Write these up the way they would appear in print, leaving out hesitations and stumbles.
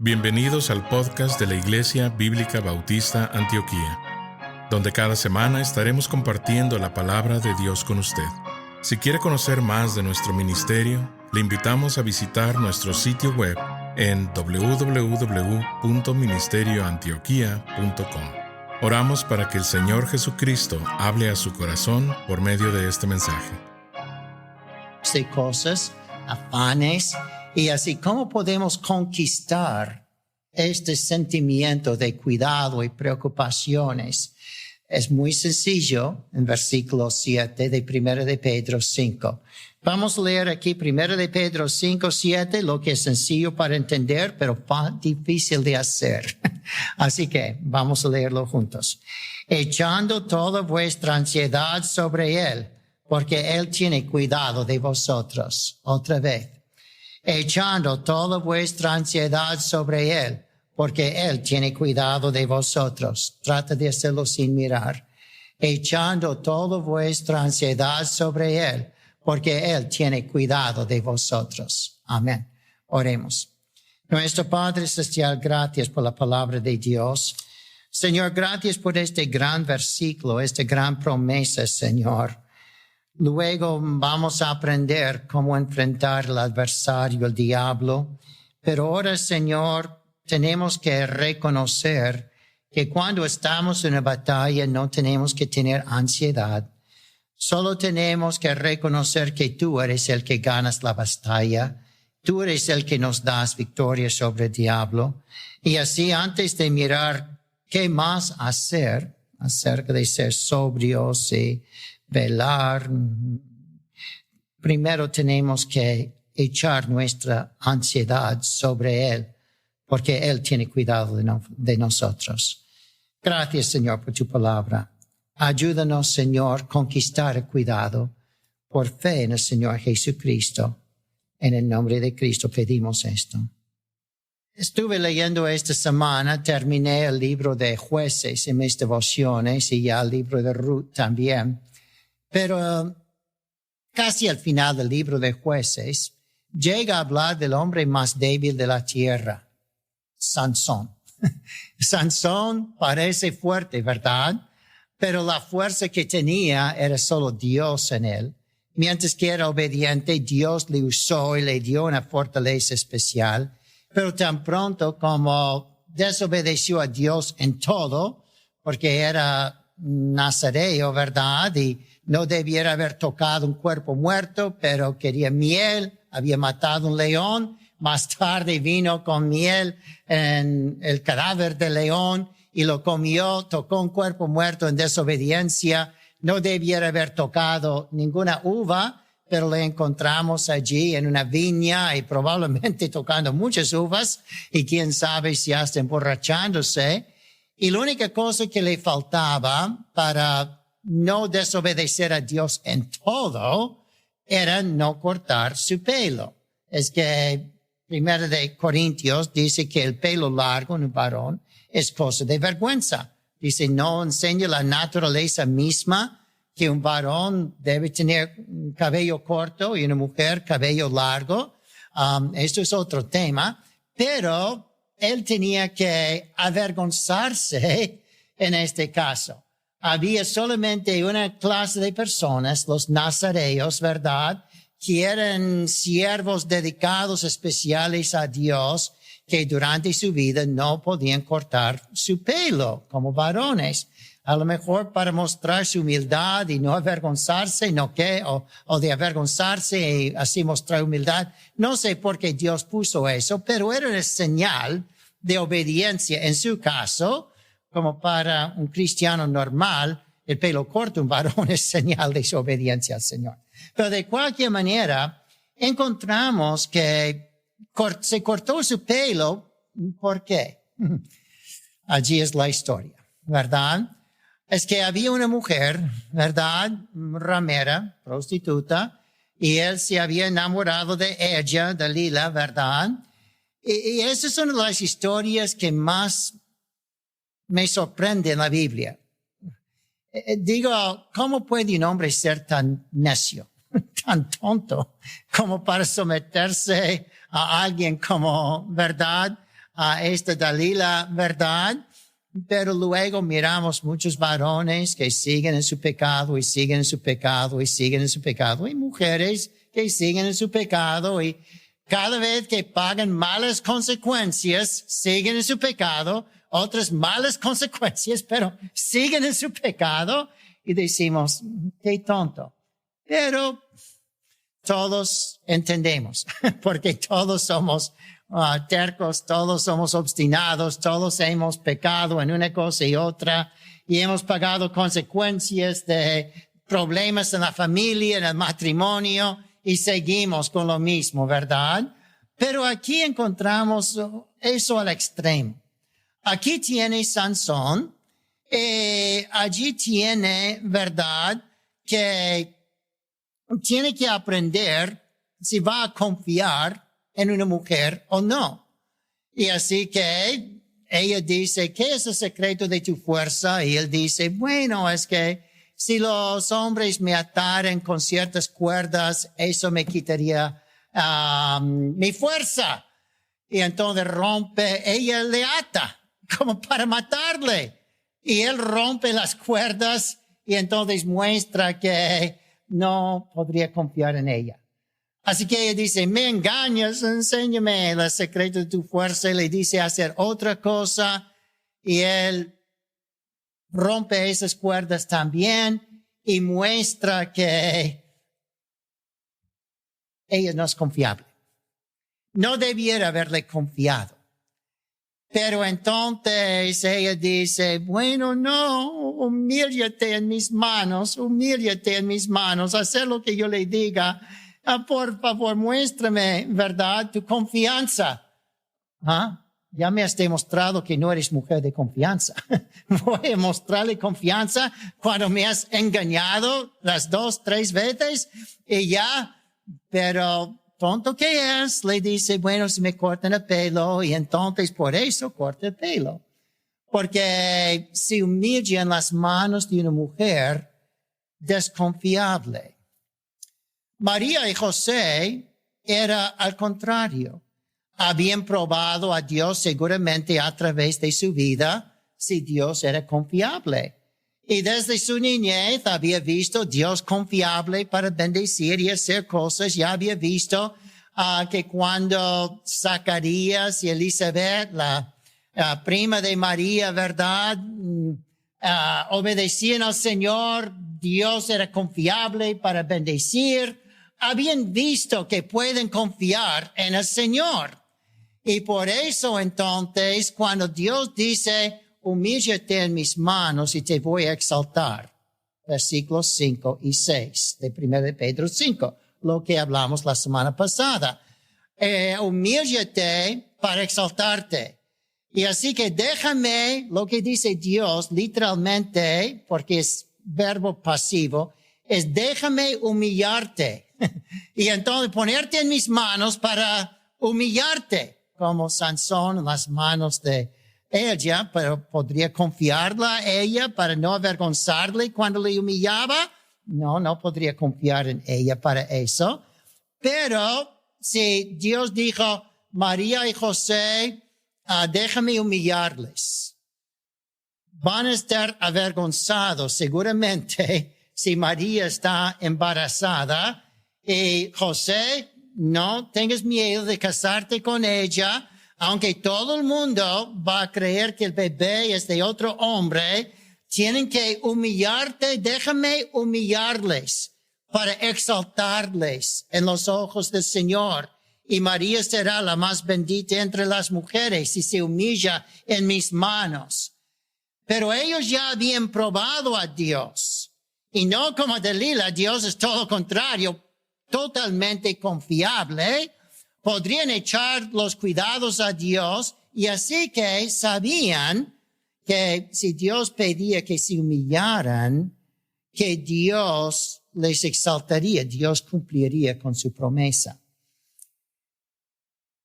Bienvenidos al podcast de la Iglesia Bíblica Bautista Antioquía, donde cada semana estaremos compartiendo la palabra de Dios con usted. Si quiere conocer más de nuestro ministerio, le invitamos a visitar nuestro sitio web en www.ministerioantioquia.com. Oramos para que el Señor Jesucristo hable a su corazón por medio de este mensaje. De cosas, afanes, y así, ¿cómo podemos conquistar este sentimiento de cuidado y preocupaciones? Es muy sencillo en versículo 7 de 1 de Pedro 5. Vamos a leer aquí 1 de Pedro 5, 7, lo que es sencillo para entender, pero difícil de hacer. Así que vamos a leerlo juntos. Echando toda vuestra ansiedad sobre Él, porque Él tiene cuidado de vosotros. Otra vez. Echando toda vuestra ansiedad sobre Él, porque Él tiene cuidado de vosotros. Trata de hacerlo sin mirar. Echando toda vuestra ansiedad sobre Él, porque Él tiene cuidado de vosotros. Amén. Oremos. Nuestro Padre Celestial, gracias por la palabra de Dios. Señor, gracias por este gran versículo, esta gran promesa, Señor. Luego vamos a aprender cómo enfrentar al adversario, el diablo. Pero ahora, Señor, tenemos que reconocer que cuando estamos en una batalla no tenemos que tener ansiedad. Solo tenemos que reconocer que tú eres el que ganas la batalla. Tú eres el que nos das victoria sobre el diablo. Y así, antes de mirar qué más hacer acerca de ser sobrios y velar, primero tenemos que echar nuestra ansiedad sobre Él, porque Él tiene cuidado de nosotros. Gracias, Señor, por tu palabra. Ayúdanos, Señor, conquistar el cuidado por fe en el Señor Jesucristo. En el nombre de Cristo pedimos esto. Estuve leyendo esta semana, terminé el libro de Jueces en mis devociones y ya el libro de Ruth también. Pero casi al final del libro de Jueces, llega a hablar del hombre más débil de la tierra, Sansón. Sansón parece fuerte, ¿verdad? Pero la fuerza que tenía era solo Dios en él. Mientras que era obediente, Dios le usó y le dio una fortaleza especial. Pero tan pronto como desobedeció a Dios en todo, porque era nazareo, ¿verdad? Y no debiera haber tocado un cuerpo muerto, pero quería miel, había matado un león. Más tarde vino con miel en el cadáver del león y lo comió, tocó un cuerpo muerto en desobediencia. No debiera haber tocado ninguna uva, pero le encontramos allí en una viña y probablemente tocando muchas uvas y quién sabe si hasta emborrachándose. Y la única cosa que le faltaba para no desobedecer a Dios en todo era no cortar su pelo. Es que 1 de Corintios dice que el pelo largo en un varón es cosa de vergüenza. Dice, no enseña la naturaleza misma que un varón debe tener cabello corto y una mujer cabello largo. Esto es otro tema, pero él tenía que avergonzarse en este caso. Había solamente una clase de personas, los nazareos, ¿verdad?, que eran siervos dedicados especiales a Dios, que durante su vida no podían cortar su pelo como varones. A lo mejor para mostrar su humildad y no avergonzarse, o de avergonzarse y así mostrar humildad. No sé por qué Dios puso eso, pero era una señal de obediencia en su caso. Como para un cristiano normal, el pelo corto, un varón, es señal de su obediencia al Señor. Pero de cualquier manera, encontramos que se cortó su pelo. ¿Por qué? Allí es la historia, ¿verdad? Es que había una mujer, ¿verdad? Ramera, prostituta, y él se había enamorado de ella, Dalila, ¿verdad? Y esas son las historias que más me sorprende en la Biblia. Digo, ¿cómo puede un hombre ser tan necio, tan tonto, como para someterse a alguien como, verdad, a esta Dalila, ¿verdad? Pero luego miramos muchos varones que siguen en su pecado y siguen en su pecado y siguen en su pecado, y mujeres que siguen en su pecado, y cada vez que pagan malas consecuencias, siguen en su pecado, otras malas consecuencias, pero siguen en su pecado, y decimos, qué tonto. Pero todos entendemos, porque todos somos tercos, todos somos obstinados, todos hemos pecado en una cosa y otra, y hemos pagado consecuencias de problemas en la familia, en el matrimonio, y seguimos con lo mismo, ¿verdad? Pero aquí encontramos eso al extremo. Aquí tiene Sansón, allí tiene, ¿verdad?, que tiene que aprender si va a confiar en una mujer o no. Y así que ella dice, ¿qué es el secreto de tu fuerza? Y él dice, bueno, es que si los hombres me ataran con ciertas cuerdas, eso me quitaría mi fuerza. Y entonces ella le ata como para matarle. Y él rompe las cuerdas y entonces muestra que no podría confiar en ella. Así que ella dice, me engañas, enséñame el secreto de tu fuerza. Y le dice hacer otra cosa y él rompe esas cuerdas también y muestra que ella no es confiable. No debiera haberle confiado. Pero entonces ella dice, bueno, no, humíllate en mis manos, hacer lo que yo le diga. Por favor, muéstrame, ¿verdad?, tu confianza. Ya me has demostrado que no eres mujer de confianza. Voy a mostrarle confianza cuando me has engañado las 2, 3 veces y ya. Pero tonto que es, le dice, bueno, si me cortan el pelo, y entonces por eso corta el pelo. Porque se humilla en las manos de una mujer desconfiable. María y José era al contrario. Habían probado a Dios seguramente a través de su vida si Dios era confiable. Y desde su niñez había visto Dios confiable para bendecir y hacer cosas. Ya había visto que cuando Zacarías y Elizabeth, la prima de María, ¿verdad?, obedecían al Señor, Dios era confiable para bendecir. Habían visto que pueden confiar en el Señor. Y por eso entonces, cuando Dios dice, humíllate en mis manos y te voy a exaltar, versículos 5 y 6 de 1 de Pedro 5, lo que hablamos la semana pasada. Humíllate para exaltarte. Y así que déjame, lo que dice Dios literalmente, porque es verbo pasivo, es déjame humillarte. Y entonces ponerte en mis manos para humillarte, como Sansón en las manos de ella, pero podría confiarla a ella para no avergonzarle cuando le humillaba. No podría confiar en ella para eso. Pero si Dios dijo, María y José, déjame humillarles, van a estar avergonzados seguramente si María está embarazada. Y José, no tengas miedo de casarte con ella, aunque todo el mundo va a creer que el bebé es de otro hombre. Tienen que humillarte, déjame humillarles para exaltarles en los ojos del Señor. Y María será la más bendita entre las mujeres si se humilla en mis manos. Pero ellos ya habían probado a Dios. Y no como Dalila, Dios es todo lo contrario, totalmente confiable. Podrían echar los cuidados a Dios, y así que sabían que si Dios pedía que se humillaran, que Dios les exaltaría, Dios cumpliría con su promesa.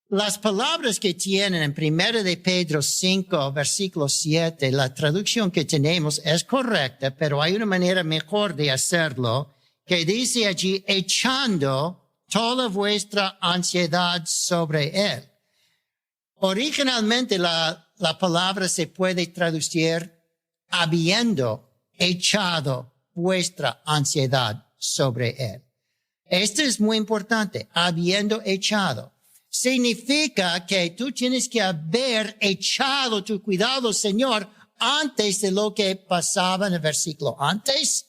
Las palabras que tienen en 1 de Pedro 5, versículo 7, la traducción que tenemos es correcta, pero hay una manera mejor de hacerlo, que dice allí, echando toda vuestra ansiedad sobre Él. Originalmente la palabra se puede traducir habiendo echado vuestra ansiedad sobre él. Esto es muy importante, habiendo echado. Significa que tú tienes que haber echado tu cuidado, Señor, antes de lo que pasaba en el versículo antes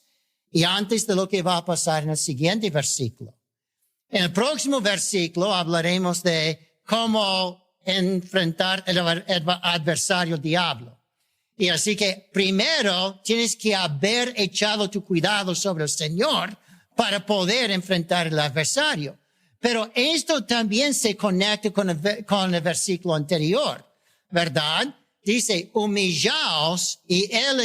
y antes de lo que va a pasar en el siguiente versículo. En el próximo versículo hablaremos de cómo enfrentar el adversario diablo. Y así que primero tienes que haber echado tu cuidado sobre el Señor para poder enfrentar el adversario. Pero esto también se conecta con el versículo anterior, ¿verdad? Dice, humillaos y Él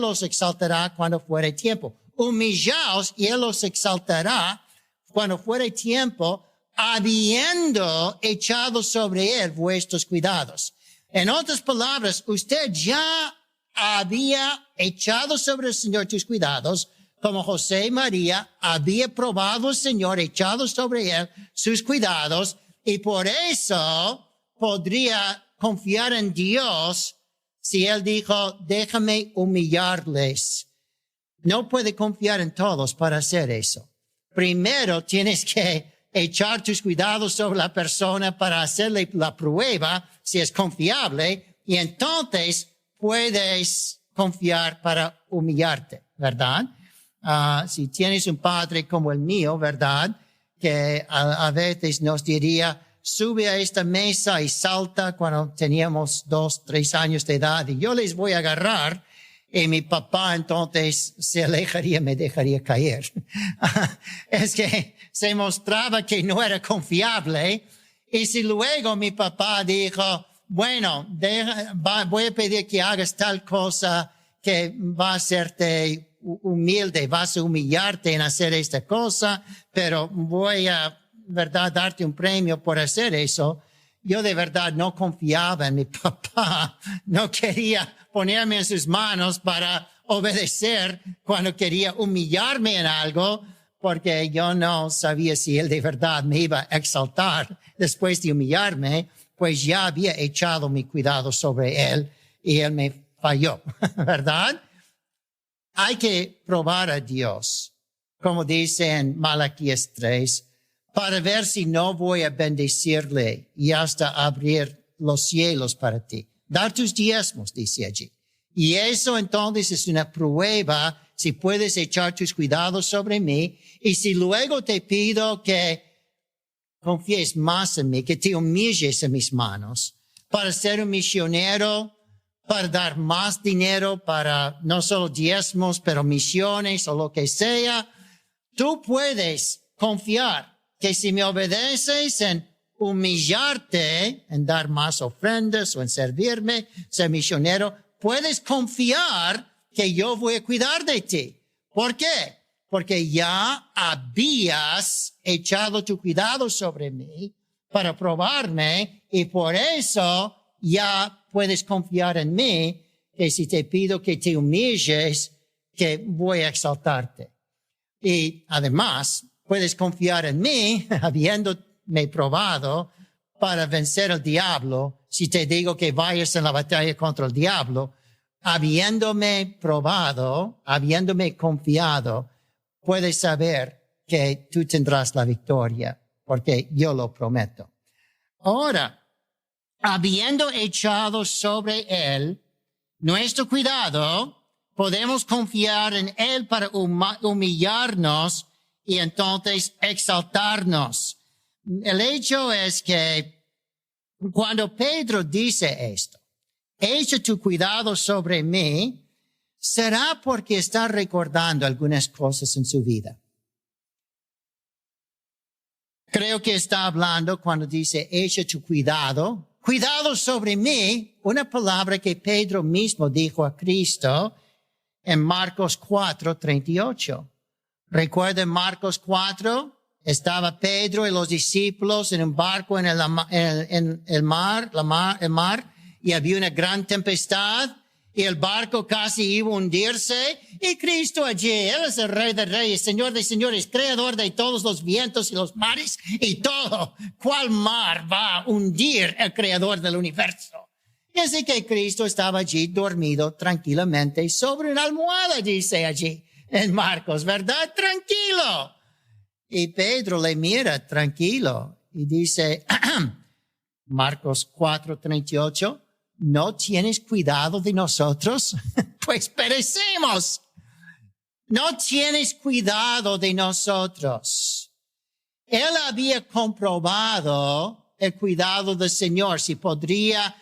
los exaltará cuando fuere tiempo. Humillaos y Él los exaltará cuando fuere tiempo, habiendo echado sobre Él vuestros cuidados. En otras palabras, usted ya había echado sobre el Señor tus cuidados, como José y María, había probado al Señor, echado sobre Él sus cuidados, y por eso podría confiar en Dios si Él dijo, déjame humillarles. No puede confiar en todos para hacer eso. Primero tienes que echar tus cuidados sobre la persona para hacerle la prueba si es confiable, y entonces puedes confiar para humillarte, ¿verdad? Si tienes un padre como el mío, ¿verdad? Que a veces nos diría, sube a esta mesa y salta cuando teníamos 2, 3 años de edad y yo les voy a agarrar. Y mi papá entonces se alejaría, me dejaría caer. Es que se mostraba que no era confiable. Y si luego mi papá dijo, bueno, voy a pedir que hagas tal cosa que va a hacerte humilde, vas a humillarte en hacer esta cosa, pero voy a, verdad, darte un premio por hacer eso. Yo de verdad no confiaba en mi papá, no quería ponerme en sus manos para obedecer cuando quería humillarme en algo, porque yo no sabía si él de verdad me iba a exaltar después de humillarme, pues ya había echado mi cuidado sobre él y él me falló, ¿verdad? Hay que probar a Dios, como dice en Malaquías 3, para ver si no voy a bendecirle y hasta abrir los cielos para ti. Dar tus diezmos, dice allí. Y eso entonces es una prueba si puedes echar tus cuidados sobre mí. Y si luego te pido que confíes más en mí, que te humilles en mis manos, para ser un misionero, para dar más dinero, para no solo diezmos, pero misiones o lo que sea, tú puedes confiar que si me obedeces en humillarte, en dar más ofrendas o en servirme, ser misionero, puedes confiar que yo voy a cuidar de ti. ¿Por qué? Porque ya habías echado tu cuidado sobre mí para probarme y por eso ya puedes confiar en mí que si te pido que te humilles, que voy a exaltarte. Y además, puedes confiar en mí, habiéndome probado, para vencer al diablo. Si te digo que vayas en la batalla contra el diablo, habiéndome probado, habiéndome confiado, puedes saber que tú tendrás la victoria, porque yo lo prometo. Ahora, habiendo echado sobre él nuestro cuidado, podemos confiar en él para humillarnos y entonces exaltarnos. El hecho es que cuando Pedro dice esto, echa tu cuidado sobre mí, será porque está recordando algunas cosas en su vida. Creo que está hablando cuando dice echa tu cuidado sobre mí, una palabra que Pedro mismo dijo a Cristo en Marcos 4:38. Recuerden Marcos 4, estaba Pedro y los discípulos en un barco en el mar, y había una gran tempestad y el barco casi iba a hundirse, y Cristo allí, Él es el Rey de Reyes, Señor de Señores, Creador de todos los vientos y los mares y todo. ¿Cuál mar va a hundir el Creador del universo? Y así que Cristo estaba allí dormido tranquilamente sobre una almohada, dice allí en Marcos, ¿verdad? Tranquilo. Y Pedro le mira tranquilo y dice, Marcos 4:38, ¿no tienes cuidado de nosotros? Pues perecemos. No tienes cuidado de nosotros. Él había comprobado el cuidado del Señor, si podría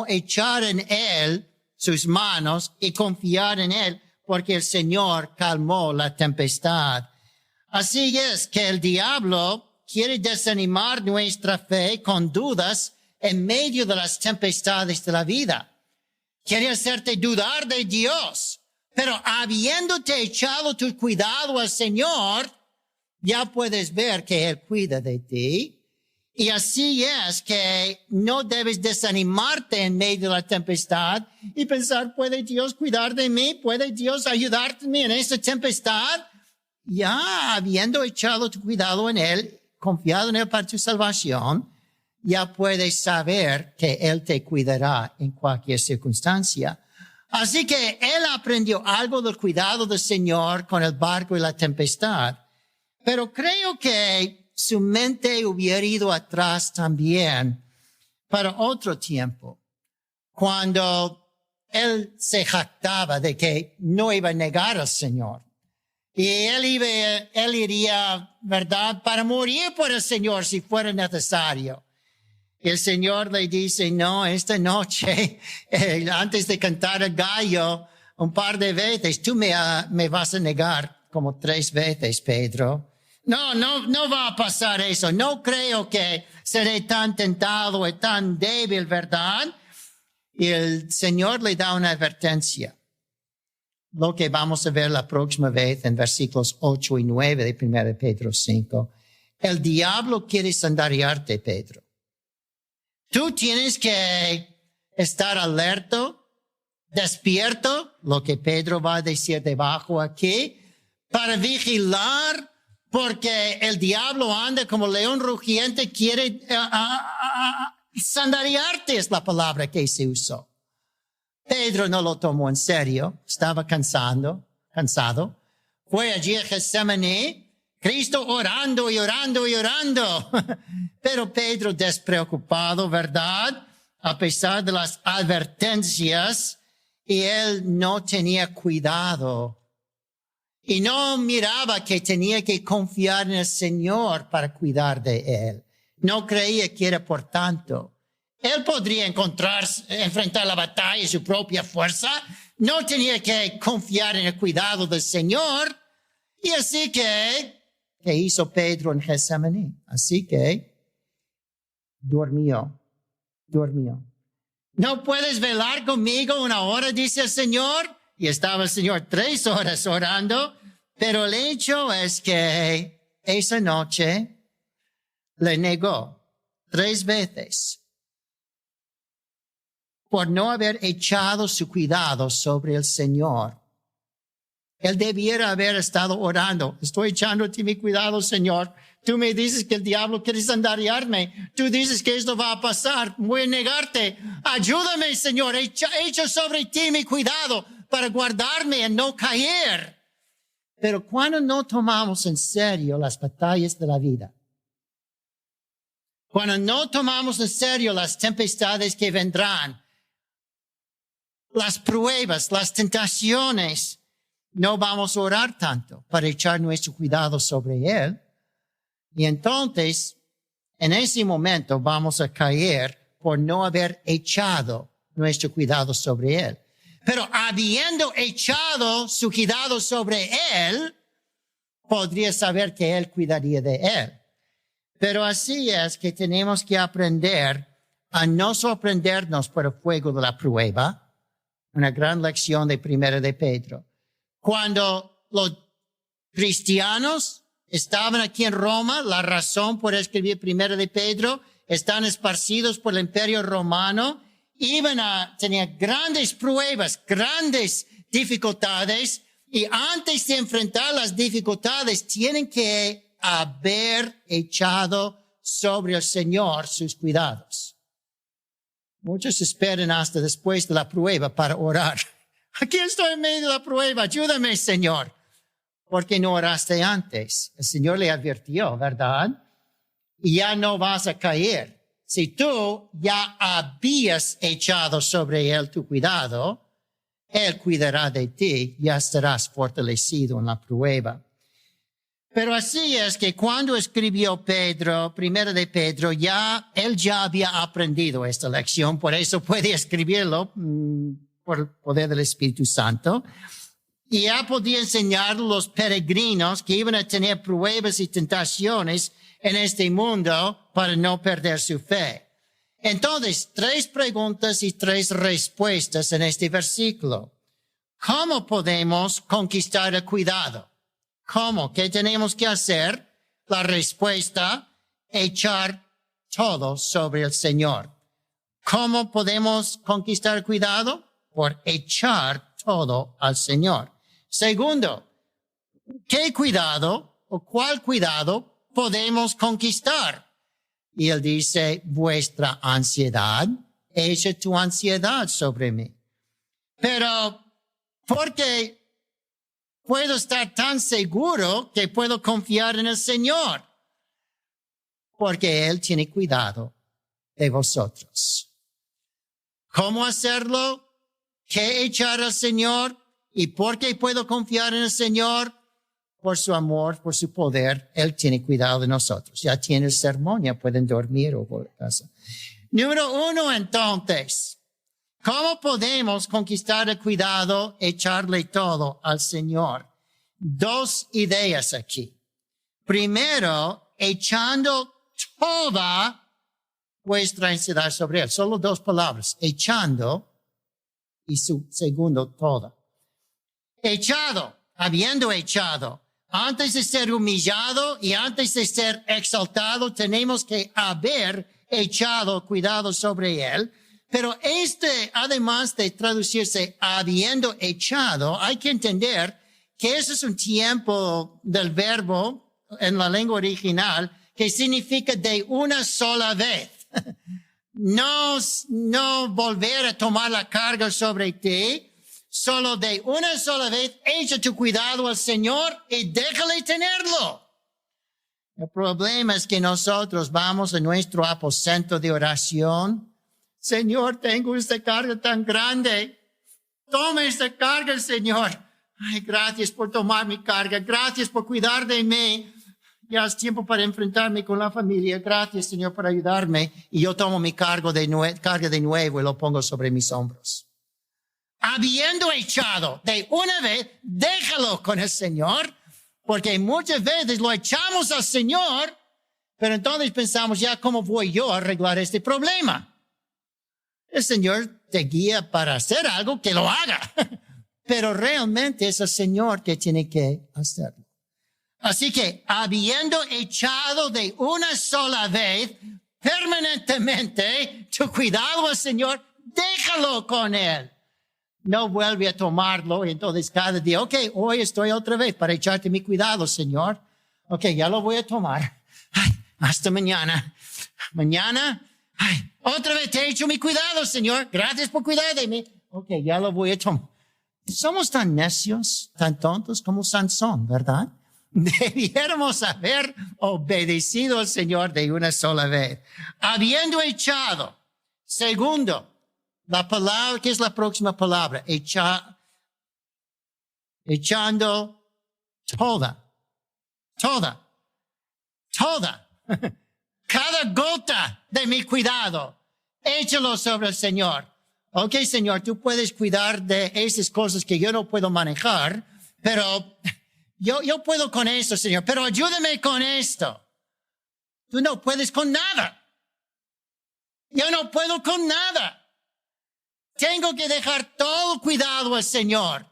echar en Él sus manos y confiar en Él, porque el Señor calmó la tempestad. Así es que el diablo quiere desanimar nuestra fe con dudas en medio de las tempestades de la vida. Quiere hacerte dudar de Dios, pero habiéndote echado tu cuidado al Señor, ya puedes ver que Él cuida de ti. Y así es que no debes desanimarte en medio de la tempestad y pensar, ¿puede Dios cuidar de mí? ¿Puede Dios ayudarme en esa tempestad? Ya habiendo echado tu cuidado en Él, confiado en Él para tu salvación, ya puedes saber que Él te cuidará en cualquier circunstancia. Así que Él aprendió algo del cuidado del Señor con el barco y la tempestad. Pero creo que su mente hubiera ido atrás también para otro tiempo, cuando Él se jactaba de que no iba a negar al Señor. Y él iría, ¿verdad?, para morir por el Señor si fuera necesario. El Señor le dice, no, esta noche, antes de cantar el gallo, un par de veces, tú me vas a negar como 3 veces, Pedro. No va a pasar eso. No creo que seré tan tentado y tan débil, ¿verdad? Y el Señor le da una advertencia. Lo que vamos a ver la próxima vez en versículos 8 y 9 de 1 Pedro 5. El diablo quiere sandaliarte, Pedro. Tú tienes que estar alerta, despierto, lo que Pedro va a decir debajo aquí, para vigilar, porque el diablo anda como león rugiente, quiere sandaliarte, es la palabra que se usó. Pedro no lo tomó en serio, estaba cansado. Fue allí a Getsemaní, Cristo orando y orando y orando. Pero Pedro despreocupado, ¿verdad? A pesar de las advertencias, y él no tenía cuidado. Y no miraba que tenía que confiar en el Señor para cuidar de él. No creía que era por tanto. Él podría enfrentar la batalla en su propia fuerza. No tenía que confiar en el cuidado del Señor. Y así que, ¿qué hizo Pedro en Getsemaní? Así que, durmió. ¿No puedes velar conmigo 1 hora? Dice el Señor. Y estaba el Señor 3 horas orando. Pero el hecho es que esa noche le negó 3 veces. Por no haber echado su cuidado sobre el Señor. Él debiera haber estado orando. Estoy echándote mi cuidado, Señor. Tú me dices que el diablo quiere sandaliarme. Tú dices que esto va a pasar. Voy a negarte. Ayúdame, Señor. Echo sobre ti mi cuidado para guardarme en no caer. Pero cuando no tomamos en serio las batallas de la vida, cuando no tomamos en serio las tempestades que vendrán, las pruebas, las tentaciones, no vamos a orar tanto para echar nuestro cuidado sobre Él. Y entonces, en ese momento vamos a caer por no haber echado nuestro cuidado sobre Él. Pero habiendo echado su cuidado sobre Él, podría saber que Él cuidaría de Él. Pero así es que tenemos que aprender a no sorprendernos por el fuego de la prueba. Una gran lección de 1 de Pedro. Cuando los cristianos estaban aquí en Roma, la razón por escribir 1 de Pedro, están esparcidos por el Imperio Romano tenía grandes pruebas, grandes dificultades, y antes de enfrentar las dificultades tienen que haber echado sobre el Señor sus cuidados. Muchos esperan hasta después de la prueba para orar. Aquí estoy en medio de la prueba, ayúdame, Señor. ¿Por qué no oraste antes? El Señor le advirtió, ¿verdad? Y ya no vas a caer. Si tú ya habías echado sobre Él tu cuidado, Él cuidará de ti, ya estarás fortalecido en la prueba. Pero así es que cuando escribió Pedro, primero de Pedro, él ya había aprendido esta lección, por eso puede escribirlo por el poder del Espíritu Santo. Y ya podía enseñar a los peregrinos que iban a tener pruebas y tentaciones en este mundo para no perder su fe. Entonces, 3 preguntas y 3 respuestas en este versículo. ¿Cómo podemos conquistar el cuidado? ¿Cómo? ¿Qué tenemos que hacer? La respuesta, echar todo sobre el Señor. ¿Cómo podemos conquistar el cuidado? Por echar todo al Señor. Segundo, ¿qué cuidado o cuál cuidado podemos conquistar? Y él dice, vuestra ansiedad, echa tu ansiedad sobre mí. Pero, ¿por qué puedo estar tan seguro que puedo confiar en el Señor? Porque Él tiene cuidado de vosotros. ¿Cómo hacerlo? ¿Qué echar al Señor? ¿Y por qué puedo confiar en el Señor? Por su amor, por su poder, Él tiene cuidado de nosotros. Ya tiene el sermón, ya pueden dormir o por casa. Número 1, entonces, ¿cómo podemos conquistar el cuidado, echarle todo al Señor? 2 ideas aquí. Primero, echando toda vuestra ansiedad sobre Él. Solo 2 palabras, echando, y su segundo, toda. Echado, habiendo echado. Antes de ser humillado y antes de ser exaltado, tenemos que haber echado cuidado sobre Él. Pero además de traducirse habiendo echado, hay que entender que ese es un tiempo del verbo en la lengua original que significa de una sola vez. No volver a tomar la carga sobre ti. Solo de una sola vez, echa tu cuidado al Señor y déjale tenerlo. El problema es que nosotros vamos a nuestro aposento de oración. Señor, tengo esta carga tan grande. Toma esta carga, Señor. Ay, gracias por tomar mi carga. Gracias por cuidar de mí. Ya es tiempo para enfrentarme con la familia. Gracias, Señor, por ayudarme. Y yo tomo mi carga de nuevo y lo pongo sobre mis hombros. Habiendo echado de una vez, déjalo con el Señor, porque muchas veces lo echamos al Señor, pero entonces pensamos, ya, ¿cómo voy yo a arreglar este problema? El Señor te guía para hacer algo, que lo haga, pero realmente es el Señor que tiene que hacerlo. Así que, habiendo echado de una sola vez, permanentemente, tu cuidado al Señor, déjalo con Él. No vuelve a tomarlo y entonces cada día, hoy estoy otra vez para echarte mi cuidado, Señor. Ya lo voy a tomar. Ay, hasta mañana. Mañana, otra vez te he hecho mi cuidado, Señor. Gracias por cuidar de mí. Ya lo voy a tomar. Somos tan necios, tan tontos como Sansón, ¿verdad? Debiéramos haber obedecido al Señor de una sola vez. Habiendo echado. Segundo, la palabra, ¿qué es la próxima palabra? Echando toda. Cada gota de mi cuidado, échalo sobre el Señor. Señor, tú puedes cuidar de esas cosas que yo no puedo manejar, pero yo puedo con esto, Señor, pero ayúdame con esto. Tú no puedes con nada. Yo no puedo con nada. Tengo que dejar todo cuidado al Señor.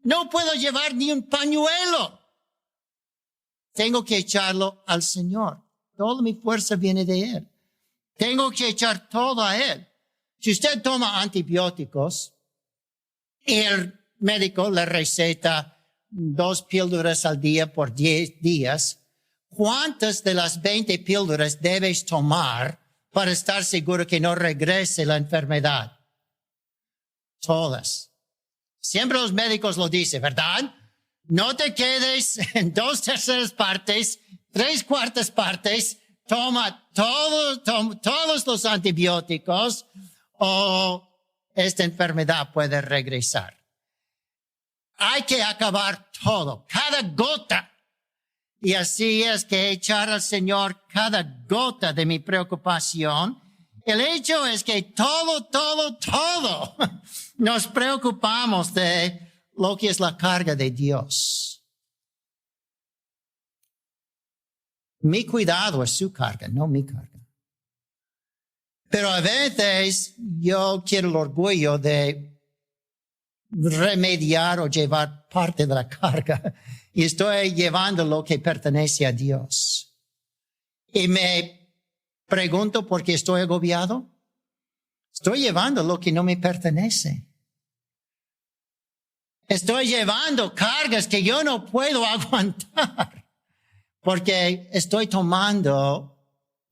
No puedo llevar ni un pañuelo. Tengo que echarlo al Señor. Toda mi fuerza viene de Él. Tengo que echar todo a Él. Si usted toma antibióticos y el médico le receta 2 píldoras al día por 10 días, ¿cuántas de las 20 píldoras debes tomar para estar seguro que no regrese la enfermedad? Todas. Siempre los médicos lo dicen, ¿verdad? No te quedes en 2/3 partes, 3/4 partes. Toma todos los antibióticos o esta enfermedad puede regresar. Hay que acabar todo, cada gota. Y así es que echar al Señor cada gota de mi preocupación. El hecho es que todo nos preocupamos de lo que es la carga de Dios. Mi cuidado es su carga, no mi carga. Pero a veces yo quiero el orgullo de remediar o llevar parte de la carga y estoy llevando lo que pertenece a Dios. Y me pregunto por qué estoy agobiado. Estoy llevando lo que no me pertenece. Estoy llevando cargas que yo no puedo aguantar porque estoy tomando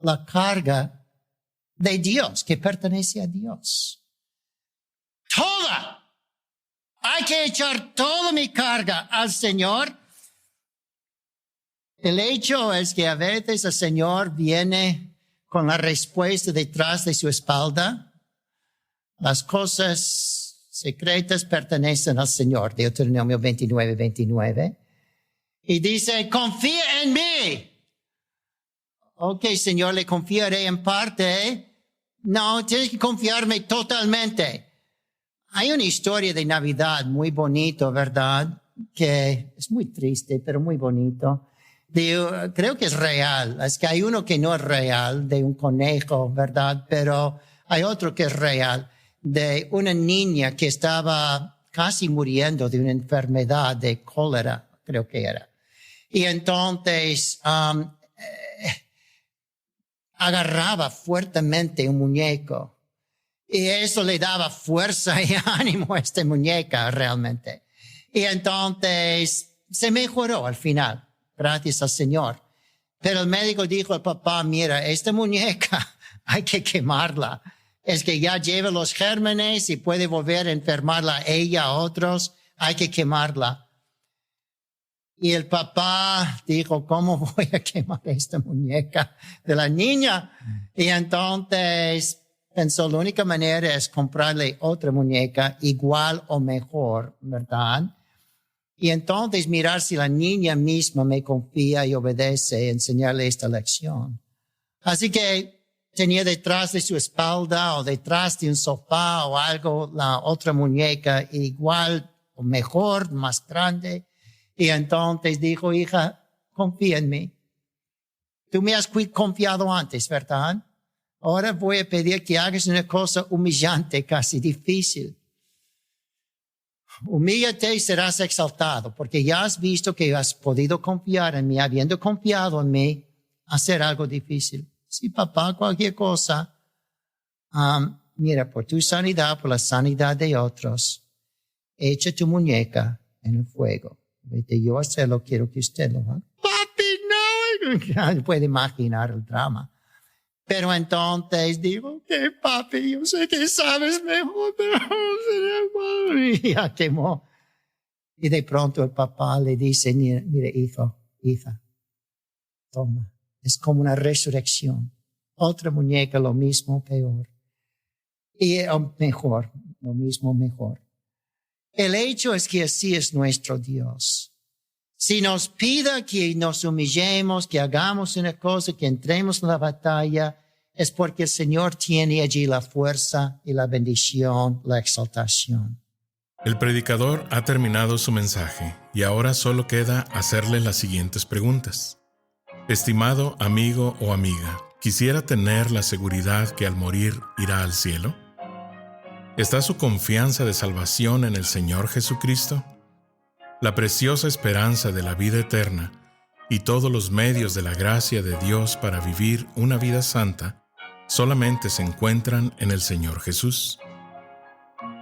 la carga de Dios, que pertenece a Dios. Toda. Hay que echar toda mi carga al Señor. El hecho es que a veces el Señor viene con la respuesta detrás de su espalda. Las cosas secretas pertenecen al Señor, Deuteronomio 29:29. Y dice, confía en mí. Ok, Señor, le confiaré en parte. No, tienes que confiarme totalmente. Hay una historia de Navidad muy bonito, ¿verdad? Que es muy triste, pero muy bonito. Creo que es real. Es que hay uno que no es real, de un conejo, ¿verdad? Pero hay otro que es real, de una niña que estaba casi muriendo de una enfermedad de cólera, creo que era. Y entonces agarraba fuertemente un muñeco. Y eso le daba fuerza y ánimo a esta muñeca realmente. Y entonces se mejoró al final, gracias al Señor. Pero el médico dijo al papá, mira, esta muñeca hay que quemarla. Es que ya lleva los gérmenes y puede volver a enfermarla a ella, a otros. Hay que quemarla. Y el papá dijo, ¿cómo voy a quemar esta muñeca de la niña? Y entonces pensó, la única manera es comprarle otra muñeca igual o mejor, ¿verdad? Y entonces mirar si la niña misma me confía y obedece, enseñarle esta lección. Así que tenía detrás de su espalda o detrás de un sofá o algo la otra muñeca igual o mejor, más grande. Y entonces dijo, hija, confía en mí. Tú me has confiado antes, ¿verdad? Ahora voy a pedir que hagas una cosa humillante, casi difícil. Humíllate y serás exaltado, porque ya has visto que has podido confiar en mí, habiendo confiado en mí, hacer algo difícil. Sí, papá, cualquier cosa. Mira, por tu sanidad, por la sanidad de otros, echa tu muñeca en el fuego. Vete yo a hacerlo, quiero que usted lo haga. Papi, no. Puede imaginar el drama. Pero entonces digo, que papi, yo sé que sabes mejor, pero y ya quemó. Y de pronto el papá le dice, mire, hija, toma. Es como una resurrección. Otra muñeca, lo mismo, peor. Y mejor, lo mismo, mejor. El hecho es que así es nuestro Dios. Si nos pide que nos humillemos, que hagamos una cosa, que entremos en la batalla, es porque el Señor tiene allí la fuerza y la bendición, la exaltación. El predicador ha terminado su mensaje y ahora solo queda hacerle las siguientes preguntas. Estimado amigo o amiga, ¿quisiera tener la seguridad que al morir irá al cielo? ¿Está su confianza de salvación en el Señor Jesucristo? La preciosa esperanza de la vida eterna y todos los medios de la gracia de Dios para vivir una vida santa solamente se encuentran en el Señor Jesús.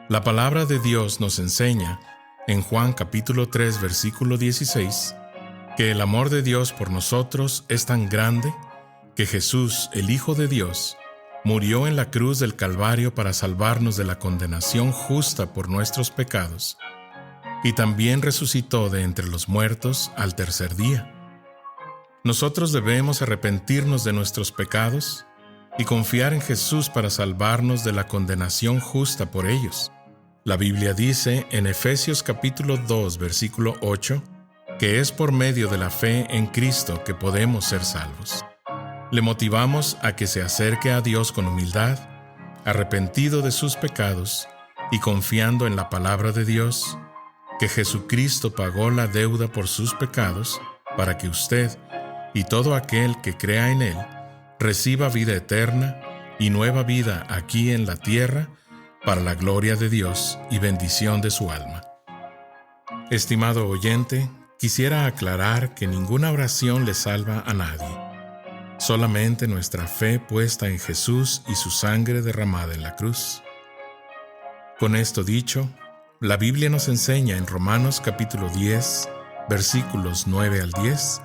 La palabra de Dios nos enseña, en Juan capítulo 3, versículo 16, que el amor de Dios por nosotros es tan grande que Jesús, el Hijo de Dios, murió en la cruz del Calvario para salvarnos de la condenación justa por nuestros pecados, y también resucitó de entre los muertos al tercer día. Nosotros debemos arrepentirnos de nuestros pecados y confiar en Jesús para salvarnos de la condenación justa por ellos. La Biblia dice en Efesios capítulo 2, versículo 8, que es por medio de la fe en Cristo que podemos ser salvos. Le motivamos a que se acerque a Dios con humildad, arrepentido de sus pecados y confiando en la palabra de Dios, que Jesucristo pagó la deuda por sus pecados para que usted y todo aquel que crea en Él reciba vida eterna y nueva vida aquí en la tierra para la gloria de Dios y bendición de su alma. Estimado oyente, quisiera aclarar que ninguna oración le salva a nadie. Solamente nuestra fe puesta en Jesús y su sangre derramada en la cruz. Con esto dicho, la Biblia nos enseña en Romanos capítulo 10, versículos 9 al 10,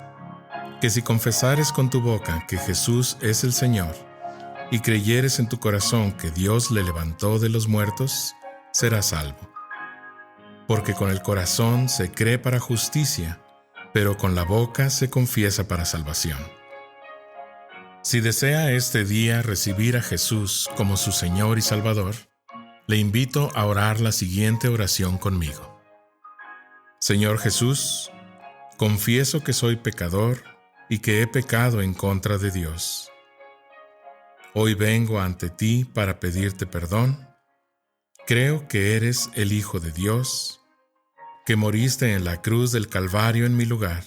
que si confesares con tu boca que Jesús es el Señor y creyeres en tu corazón que Dios le levantó de los muertos, serás salvo. Porque con el corazón se cree para justicia, pero con la boca se confiesa para salvación. Si desea este día recibir a Jesús como su Señor y Salvador, le invito a orar la siguiente oración conmigo. Señor Jesús, confieso que soy pecador y que he pecado en contra de Dios. Hoy vengo ante ti para pedirte perdón. Creo que eres el Hijo de Dios, que moriste en la cruz del Calvario en mi lugar.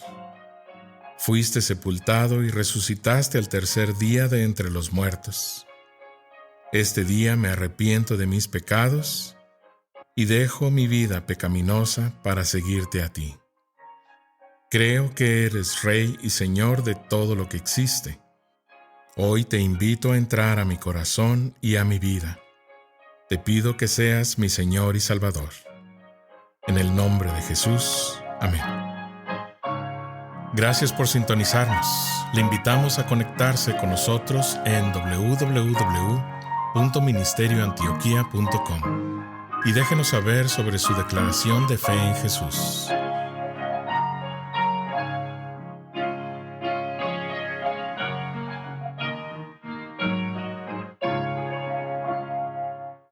Fuiste sepultado y resucitaste al tercer día de entre los muertos. Este día me arrepiento de mis pecados y dejo mi vida pecaminosa para seguirte a ti. Creo que eres Rey y Señor de todo lo que existe. Hoy te invito a entrar a mi corazón y a mi vida. Te pido que seas mi Señor y Salvador. En el nombre de Jesús. Amén. Gracias por sintonizarnos. Le invitamos a conectarse con nosotros en www.ministerioantioquia.com y déjenos saber sobre su declaración de fe en Jesús.